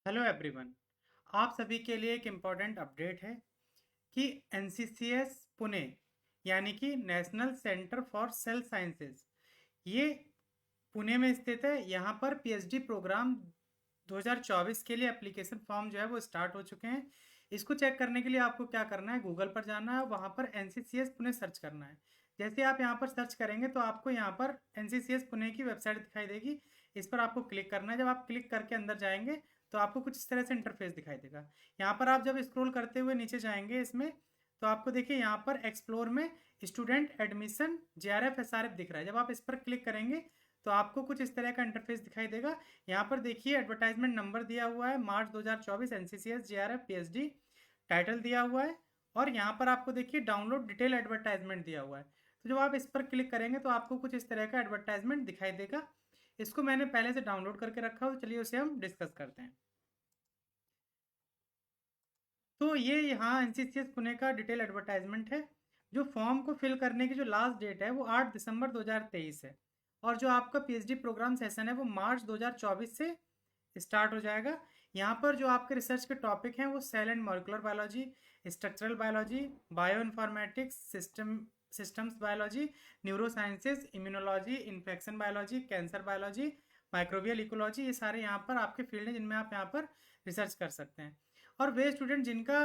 Hello everyone. आप सभी के लिए एक इम्पॉर्टेंट अपडेट है कि एनसीसीएस पुणे यानी कि national centre for sale sciences, ये पुणे में स्थित है। यहाँ पर पीएचडी प्रोग्राम 2024 के लिए एप्लीकेशन फॉर्म जो है वो स्टार्ट हो चुके हैं। इसको चेक करने के लिए आपको क्या करना है, गूगल पर जाना है, वहाँ पर एनसीसीएस पुणे सर्च करना है। जैसे आप यहाँ पर सर्च करेंगे तो आपको यहाँ पर एनसीसीएस पुणे की वेबसाइट दिखाई देगी। इस पर आपको क्लिक करना है। जब आप क्लिक करके अंदर जाएंगे तो आपको कुछ इस तरह से इंटरफेस दिखाई देगा। यहाँ पर आप जब स्क्रॉल करते हुए नीचे जाएंगे इसमें, तो आपको देखिए यहाँ पर एक्सप्लोर में स्टूडेंट एडमिशन जेआरएफ एसआरएफ दिख रहा है। जब आप इस पर क्लिक करेंगे तो आपको कुछ इस तरह का इंटरफेस दिखाई देगा। यहाँ पर देखिए एडवर्टाइजमेंट नंबर दिया हुआ है, मार्च 2024 एनसीसीएस जेआरएफ पीएचडी, टाइटल दिया हुआ है, और यहाँ पर आपको देखिए डाउनलोड डिटेल एडवर्टाइजमेंट दिया हुआ है। तो जब आप इस पर क्लिक करेंगे तो आपको कुछ इस तरह का एडवर्टाइजमेंट दिखाई देगा। इसको मैंने पहले से डाउनलोड करके रखा हो, चलिए उसे हम डिस्कस करते हैं। तो ये यहाँ एनसीसीएस पुणे का डिटेल एडवर्टाइजमेंट है। जो फॉर्म को फिल करने की जो लास्ट डेट है वो 8 दिसंबर 2023 है, और जो आपका पीएचडी प्रोग्राम सेशन है वो मार्च 2024 से स्टार्ट हो जाएगा। यहाँ पर जो आपके रिसर्च के टॉपिक हैं वो cell and molecular biology, structural biology, bio informatics, systems biology, neuro sciences, immunology, infection biology, cancer biology, microbial ecology, ये सारे यहाँ पर आपके फील्ड हैं जिनमें आप यहाँ पर रिसर्च कर सकते हैं। और वे स्टूडेंट जिनका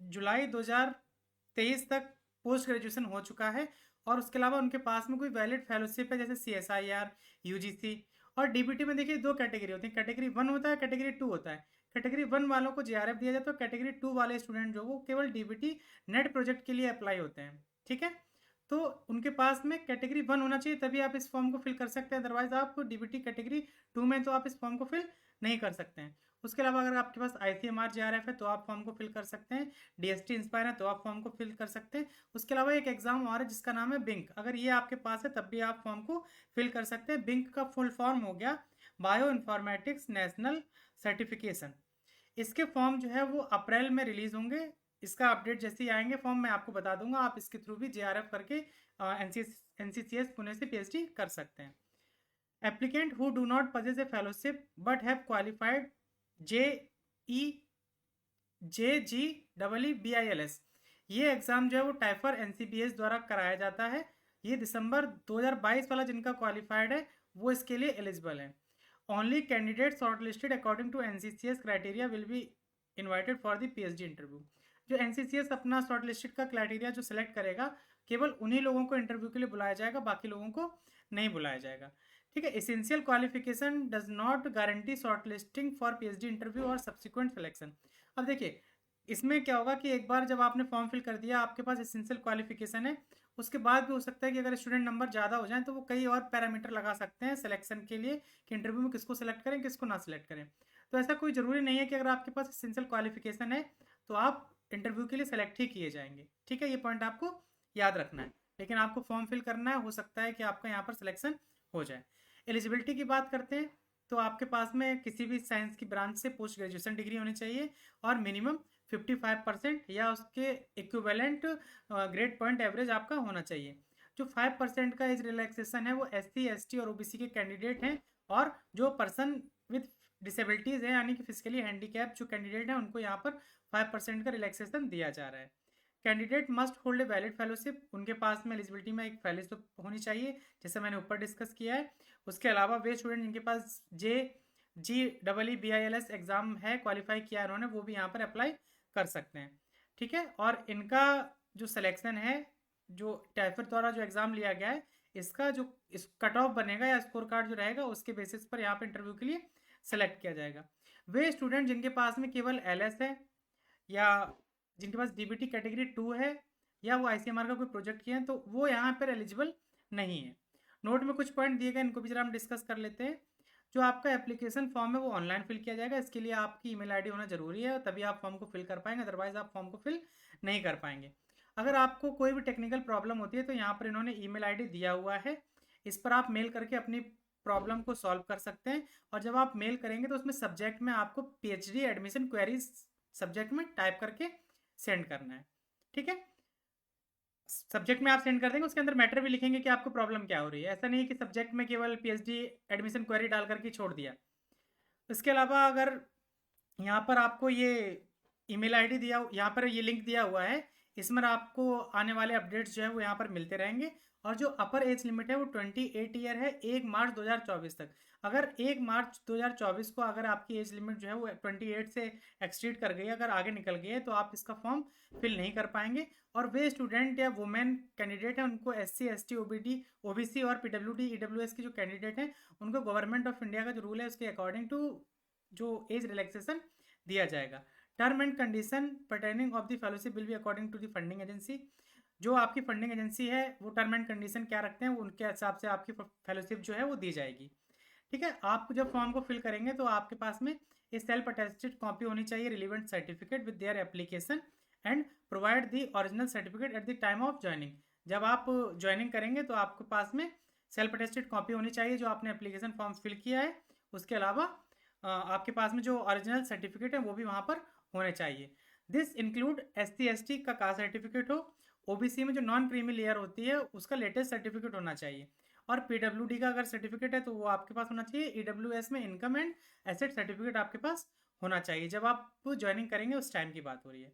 जुलाई 2023 तक पोस्ट ग्रेजुएशन हो चुका है और उसके अलावा उनके पास में कोई वैलिड फेलोशिप है, जैसे CSIR, यूजीसी। और डीबीटी में देखिए दो कैटेगरी होती है, कैटेगरी 1 होता है, कैटेगरी 2 होता है। कैटेगरी 1 वालों को जेआरएफ दिया जाता है, तो कैटेगरी 2 वाले स्टूडेंट जो वो केवल डीबीटी नेट प्रोजेक्ट के लिए अप्लाई होते हैं। ठीक है, तो उनके पास में कैटेगरी 1 होना चाहिए, तभी आप इस फॉर्म को फिल कर सकते हैं। अदरवाइज आप डीबीटी कैटेगरी 2 में तो आप इस फॉर्म को फिल नहीं कर सकते हैं। उसके अलावा अगर आपके पास ICMR जेआरएफ है तो आप फॉर्म को फिल कर सकते हैं, DST इंस्पायर है तो आप फॉर्म को फिल कर सकते हैं। उसके अलावा एक एग्जाम और है जिसका नाम है बिंक, अगर ये आपके पास है तब भी आप फॉर्म को फिल कर सकते हैं। बिंक का फुल फॉर्म हो गया बायो इन्फॉर्मेटिक्स नेशनल सर्टिफिकेशन। इसके फॉर्म जो है वो अप्रैल में रिलीज होंगे। इसका अपडेट जैसे ही आएंगे फॉर्म मैं आपको बता दूंगा। आप इसके थ्रू भी जेआरएफ करके एनसीसीएस पुणे से पीएचडी कर सकते हैं। Applicant who do not possess a fellowship but have qualified JE JGEEBILS, ये एग्ज़ाम जो है वो टाइफर NCBS द्वारा कराया जाता है। ये दिसंबर 2022 वाला जिनका क्वालिफाइड है वो इसके लिए एलिजिबल है। Only candidate short listed according to NCCS criteria will be invited for the PhD interview. जो NCCS अपना शॉर्ट लिस्टेड का क्राइटेरिया जो सिलेक्ट करेगा, केवल उन्हीं लोगों को इंटरव्यू के लिए बुलाया जाएगा, बाकी लोगों को नहीं बुलाया जाएगा। ठीक है, essential qualification does not guarantee short listing for PhD interview और सब्सिक्वेंट सिलेक्शन। अब देखिए इसमें क्या होगा कि एक बार जब आपने फॉर्म फिल कर दिया, आपके पास एसेंशियल क्वालिफिकेशन है, उसके बाद भी हो सकता है कि अगर स्टूडेंट नंबर ज़्यादा हो जाए तो वो कई और पैरामीटर लगा सकते हैं सिलेक्शन के लिए कि इंटरव्यू में किसको सेलेक्ट करें किसको ना सिलेक्ट करें। तो ऐसा कोई ज़रूरी नहीं है कि अगर आपके पास एसेंशियल क्वालिफिकेशन है तो आप इंटरव्यू के लिए सेलेक्ट ही किए जाएंगे। ठीक है, ये पॉइंट आपको याद रखना है। लेकिन आपको फॉर्म फिल करना है, हो सकता है कि आपका यहाँ पर सिलेक्शन हो जाए। एलिजिबिलिटी की बात करते हैं तो आपके पास में किसी भी साइंस की ब्रांच से पोस्ट ग्रेजुएशन डिग्री होनी चाहिए और मिनिमम 55% या उसके इक्विवेलेंट ग्रेड पॉइंट एवरेज आपका होना चाहिए। जो 5% का एज रिलैक्सेशन है वो SC ST और OBC के कैंडिडेट हैं, और जो पर्सन विद डिसेबिलिटीज़ है यानी कि फिजिकली हैंडीकैप जो कैंडिडेट हैं उनको यहाँ पर 5% का रिलैक्सेशन दिया जा रहा है। Candidate must hold a valid fellowship, उनके पास में एलिजिबिलिटी में एक फेलोशिप होनी चाहिए जैसे मैंने ऊपर डिस्कस किया है। उसके अलावा वे स्टूडेंट जिनके पास JEEBILS एग्जाम है, क्वालिफाई किया है उन्होंने, वो भी यहाँ पर अप्लाई कर सकते हैं। ठीक है, और इनका जो सिलेक्शन है, जो टैफर द्वारा जो एग्ज़ाम लिया गया है, इसका जो इस कट ऑफ बनेगा या स्कोर कार्ड जो रहेगा उसके बेसिस पर यहाँ पर इंटरव्यू के लिए सेलेक्ट किया जाएगा। वे स्टूडेंट जिनके पास में केवल LS है या जिनके पास DBT कैटेगरी 2 है या वो ICMR का कोई प्रोजेक्ट किया है तो वो यहाँ पर एलिजिबल नहीं है। नोट में कुछ पॉइंट दिए गए, इनको भी जरा हम डिस्कस कर लेते हैं। जो आपका एप्लीकेशन फॉर्म है वो ऑनलाइन फिल किया जाएगा। इसके लिए आपकी ईमेल आईडी होना जरूरी है, तभी आप फॉर्म को फिल कर पाएंगे, अदरवाइज आप फॉर्म को फिल नहीं कर पाएंगे। अगर आपको कोई भी टेक्निकल प्रॉब्लम होती है तो यहाँ पर इन्होंने ईमेल आईडी दिया हुआ है, इस पर आप मेल करके अपनी प्रॉब्लम को सॉल्व कर सकते हैं। और जब आप मेल करेंगे तो उसमें सब्जेक्ट में आपको PhD एडमिशन क्वेरीज सब्जेक्ट में टाइप करके सेंड करना है। ठीक है, सब्जेक्ट में आप सेंड कर देंगे, उसके अंदर मैटर भी लिखेंगे कि आपको प्रॉब्लम क्या हो रही है। ऐसा नहीं है कि सब्जेक्ट में केवल PhD एडमिशन क्वेरी डाल करके छोड़ दिया। इसके अलावा अगर यहाँ पर आपको ये ईमेल आईडी दिया, यहाँ पर ये लिंक दिया हुआ है, इसमें आपको आने वाले अपडेट्स जो है वो यहाँ पर मिलते रहेंगे। और जो अपर एज लिमिट है वो 28 ईयर है, 1 मार्च 2024 तक। अगर 1 मार्च 2024 को अगर आपकी एज लिमिट जो है वो 28 से एक्ससीड कर गई, अगर आगे निकल गई है, तो आप इसका फॉर्म फिल नहीं कर पाएंगे। और वे स्टूडेंट या वुमेन कैंडिडेट हैं उनको SC ST OBD OBC और PWD EWS की जो कैंडिडेट हैं उनको गवर्नमेंट ऑफ इंडिया का जो रूल है उसके अकॉर्डिंग टू जो एज रिलैक्सेशन दिया जाएगा। Term and condition pertaining of the fellowship will be according to the funding agency. जो आपकी फंडिंग एजेंसी है वो टर्म एंड कंडीशन क्या रखते हैं, उनके हिसाब से आपकी फेलोशिप जो है वो दी जाएगी। ठीक है, आप जब फॉर्म को फिल करेंगे तो आपके पास में एक सेल्फ अटेस्टेड कॉपी होनी चाहिए, relevant certificate with their application, and provide the original certificate at the time of joining. जब आप ज्वाइनिंग करेंगे तो आपके पास में सेल्फ अटेस्टेड कॉपी होनी चाहिए जो आपने एप्लीकेशन फॉर्म फिल किया है। उसके अलावा आपके पास में जो ओरिजिनल सर्टिफिकेट है वो भी वहाँ पर होने चाहिए। दिस इंक्लूड SC ST का कास्ट सर्टिफिकेट हो, OBC में जो नॉन क्रीमी लेयर होती है उसका लेटेस्ट सर्टिफिकेट होना चाहिए, और PWD का अगर सर्टिफिकेट है तो वो आपके पास होना चाहिए। EWS में इनकम एंड एसेट सर्टिफिकेट आपके पास होना चाहिए। जब आप ज्वाइनिंग करेंगे उस टाइम की बात हो रही है।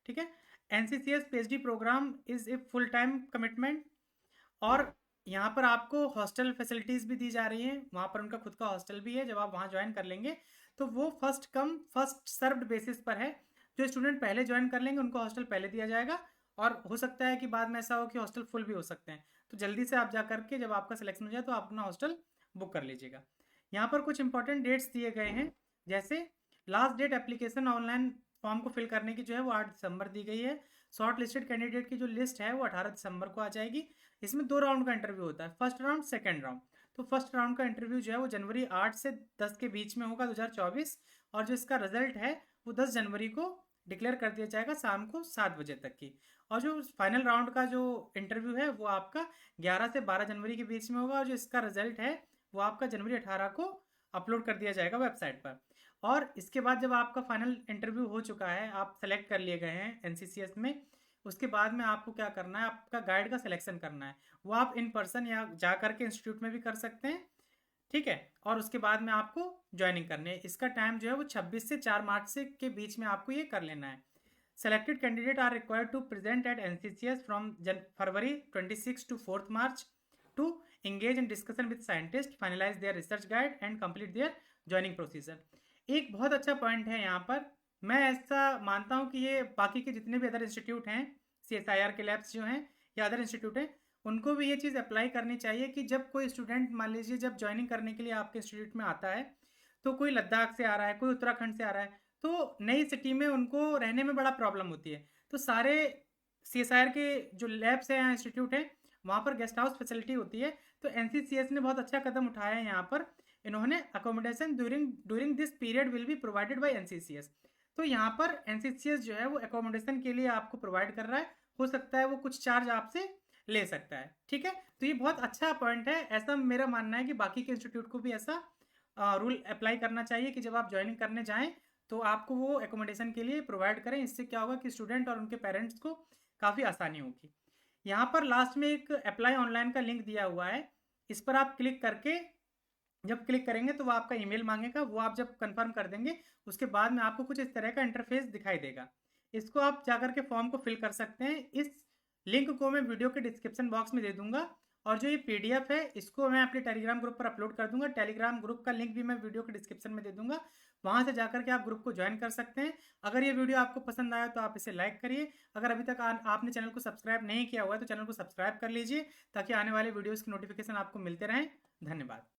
ठीक है, NCCS PhD programme is a full time commitment, और यहाँ पर आपको हॉस्टल फैसिलिटीज़ भी दी जा रही हैं, वहाँ पर उनका खुद का हॉस्टल भी है। जब आप वहाँ ज्वाइन कर लेंगे तो वो first come first served basis पर है। जो स्टूडेंट पहले ज्वाइन कर लेंगे उनको हॉस्टल पहले दिया जाएगा, और हो सकता है कि बाद में ऐसा हो कि हॉस्टल फुल भी हो सकते हैं। तो जल्दी से आप जा करके जब आपका सिलेक्शन हो जाए तो आप अपना हॉस्टल बुक कर लीजिएगा। यहाँ पर कुछ इंपॉर्टेंट डेट्स दिए गए हैं, जैसे last date application online form को फिल करने की जो है वो 8 दिसंबर दी गई है। शॉर्ट लिस्टेड कैंडिडेट की जो लिस्ट है वो 18 दिसंबर को आ जाएगी। इसमें 2 राउंड का इंटरव्यू होता है, फर्स्ट राउंड सेकेंड राउंड। तो फर्स्ट राउंड का इंटरव्यू जो है वो जनवरी 8 से 10 के बीच में होगा 2024, और जो इसका रिजल्ट है वो 10 जनवरी को डिक्लेयर कर दिया जाएगा शाम को 7 बजे तक की। और जो फाइनल राउंड का जो इंटरव्यू है वो आपका 11 से 12 जनवरी के बीच में होगा, और जो इसका रिजल्ट है वो आपका जनवरी 18 को अपलोड कर दिया जाएगा वेबसाइट पर। और इसके बाद जब आपका फाइनल इंटरव्यू हो चुका है, आप सेलेक्ट कर लिए गए हैं NCCS में, उसके बाद में आपको क्या करना है, आपका गाइड का सिलेक्शन करना है। वो आप इन पर्सन या जा करके इंस्टीट्यूट में भी कर सकते हैं। ठीक है, और उसके बाद में आपको ज्वाइनिंग करनी है। इसका टाइम जो है वो 26 से 4 मार्च से के बीच में आपको ये कर लेना है। Selected candidate are required to present at NCCS from February 26 to 4 March to engage in discussion with scientists, finalize their research guide and complete their joining procedure। एक बहुत अच्छा पॉइंट है यहाँ पर, मैं ऐसा मानता हूँ कि ये बाकी के जितने भी अदर इंस्टीट्यूट हैं, CSIR के लैब्स जो हैं या अदर इंस्टीट्यूट हैं, उनको भी ये चीज़ अप्लाई करनी चाहिए कि जब कोई स्टूडेंट मान लीजिए जब ज्वाइनिंग करने के लिए आपके इंस्टीट्यूट में आता है, तो कोई लद्दाख से आ रहा है, कोई उत्तराखंड से आ रहा है, तो नई सिटी में उनको रहने में बड़ा प्रॉब्लम होती है। तो सारे CSIR के जो लैब्स हैं या इंस्टीट्यूट हैं वहाँ पर गेस्ट हाउस फैसिलिटी होती है। तो NCCS ने बहुत अच्छा कदम उठाया है यहाँ पर, इन्होंने accommodation during this period will be provided by NCCS। तो यहाँ पर NCCS जो है वो अकोमोडेशन के लिए आपको प्रोवाइड कर रहा है, हो सकता है वो कुछ चार्ज आपसे ले सकता है। ठीक है, तो ये बहुत अच्छा पॉइंट है। ऐसा मेरा मानना है कि बाकी के इंस्टीट्यूट को भी ऐसा रूल अप्लाई करना चाहिए कि जब आप ज्वाइनिंग करने जाएं तो आपको वो एकोमोडेशन के लिए प्रोवाइड करें। इससे क्या होगा कि स्टूडेंट और उनके पेरेंट्स को काफ़ी आसानी होगी। यहाँ पर लास्ट में एक अप्लाई ऑनलाइन का लिंक दिया हुआ है, इस पर आप क्लिक करके जब क्लिक करेंगे तो वो आपका ईमेल मांगेगा, वो आप जब कंफर्म कर देंगे उसके बाद में आपको कुछ इस तरह का इंटरफेस दिखाई देगा। इसको आप जाकर के फॉर्म को फिल कर सकते हैं। इस लिंक को मैं वीडियो के डिस्क्रिप्शन बॉक्स में दे दूंगा, और जो ये PDF है इसको मैं अपने टेलीग्राम ग्रुप पर अपलोड कर दूंगा। टेलीग्राम ग्रुप का लिंक भी मैं वीडियो के डिस्क्रिप्शन में दे दूंगा, वहां से जाकर के आप ग्रुप को ज्वाइन कर सकते हैं। अगर ये वीडियो आपको पसंद आया तो आप इसे लाइक करिए। अगर अभी तक आपने चैनल को सब्सक्राइब नहीं किया हुआ है तो चैनल को सब्सक्राइब कर लीजिए, ताकि आने वाले वीडियोज़ की नोटिफिकेशन आपको मिलते रहें। धन्यवाद।